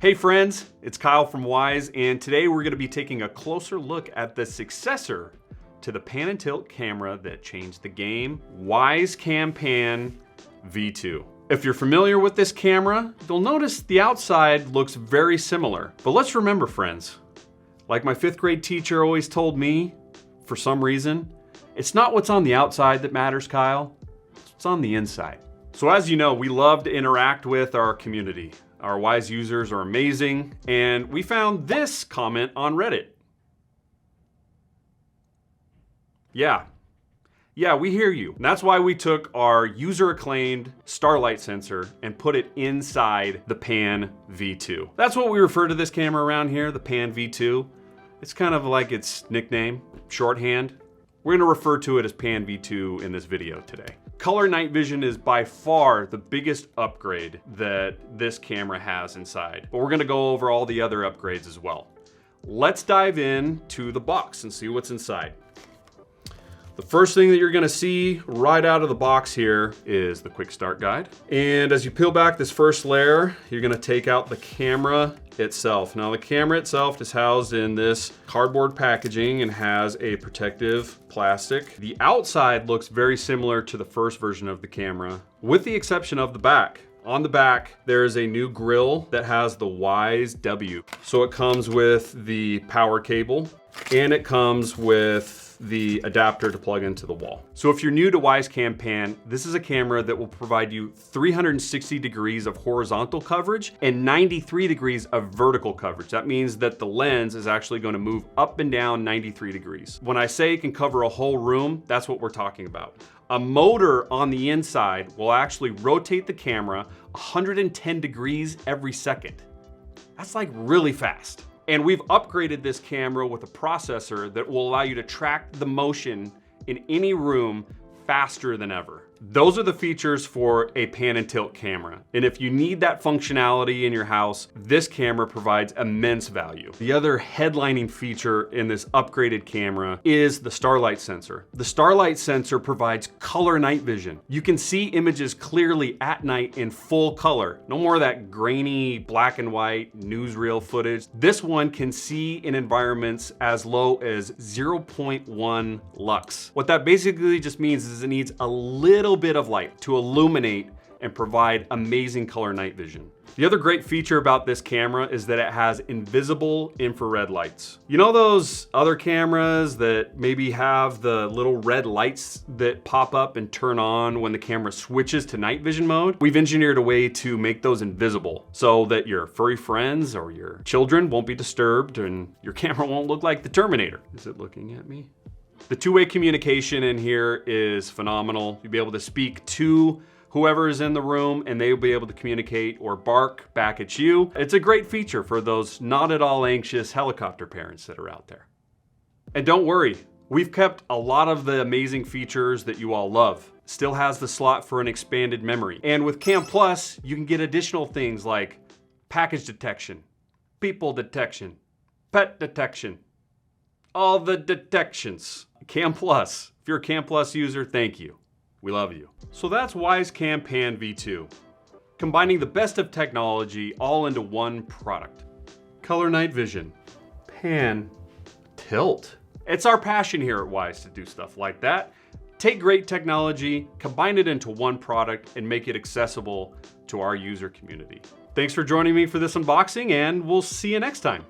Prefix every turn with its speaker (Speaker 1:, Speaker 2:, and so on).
Speaker 1: Hey friends, it's Kyle from Wyze, and today we're going to be taking a closer look at the successor to the pan and tilt camera that changed the game, Wyze Cam Pan V2. If you're familiar with this camera, you'll notice the outside looks very similar. But let's remember, friends, like my 5th grade teacher always told me, for some reason, it's not what's on the outside that matters, Kyle, it's what's on the inside. So as you know, we love to interact with our community. Our Wyze users are amazing, and we found this comment on Reddit. Yeah, we hear you. And that's why we took our user-acclaimed Starlight sensor and put it inside the Pan V2. That's what we refer to this camera around here, the Pan V2. It's kind of like its nickname, shorthand. We're gonna refer to it as Pan V2 in this video today. Color night vision is by far the biggest upgrade that this camera has inside, but we're gonna go over all the other upgrades as well. Let's dive into the box and see what's inside. The first thing that you're gonna see right out of the box here is the quick start guide. And as you peel back this first layer, you're gonna take out the camera itself. Now the camera itself is housed in this cardboard packaging and has a protective plastic. The outside looks very similar to the first version of the camera, with the exception of the back. On the back, there is a new grill that has the Wyze W. So it comes with the power cable and it comes with the adapter to plug into the wall. So if you're new to Wyze Cam Pan, this is a camera that will provide you 360 degrees of horizontal coverage and 93 degrees of vertical coverage. That means that the lens is actually going to move up and down 93 degrees. When I say it can cover a whole room, that's what we're talking about. A motor on the inside will actually rotate the camera 110 degrees every second. That's like really fast. And we've upgraded this camera with a processor that will allow you to track the motion in any room faster than ever. Those are the features for a pan and tilt camera. And if you need that functionality in your house, this camera provides immense value. The other headlining feature in this upgraded camera is the Starlight sensor. The Starlight sensor provides color night vision. You can see images clearly at night in full color. No more of that grainy black and white newsreel footage. This one can see in environments as low as 0.1 lux. What that basically just means is it needs a little bit of light to illuminate and provide amazing color night vision. The other great feature about this camera is that it has invisible infrared lights. You know those other cameras that maybe have the little red lights that pop up and turn on when the camera switches to night vision mode? We've engineered a way to make those invisible so that your furry friends or your children won't be disturbed and your camera won't look like the Terminator. Is it looking at me? The two-way communication in here is phenomenal. You'll be able to speak to whoever is in the room and they'll be able to communicate or bark back at you. It's a great feature for those not at all anxious helicopter parents that are out there. And don't worry, we've kept a lot of the amazing features that you all love. Still has the slot for an expanded memory. And with Cam Plus, you can get additional things like package detection, people detection, pet detection, all the detections. Cam Plus. If you're a Cam Plus user, thank you. We love you. So that's Wyze Cam Pan V2. Combining the best of technology all into one product. Color night vision. Pan. Tilt. It's our passion here at Wyze to do stuff like that. Take great technology, combine it into one product, and make it accessible to our user community. Thanks for joining me for this unboxing, and we'll see you next time.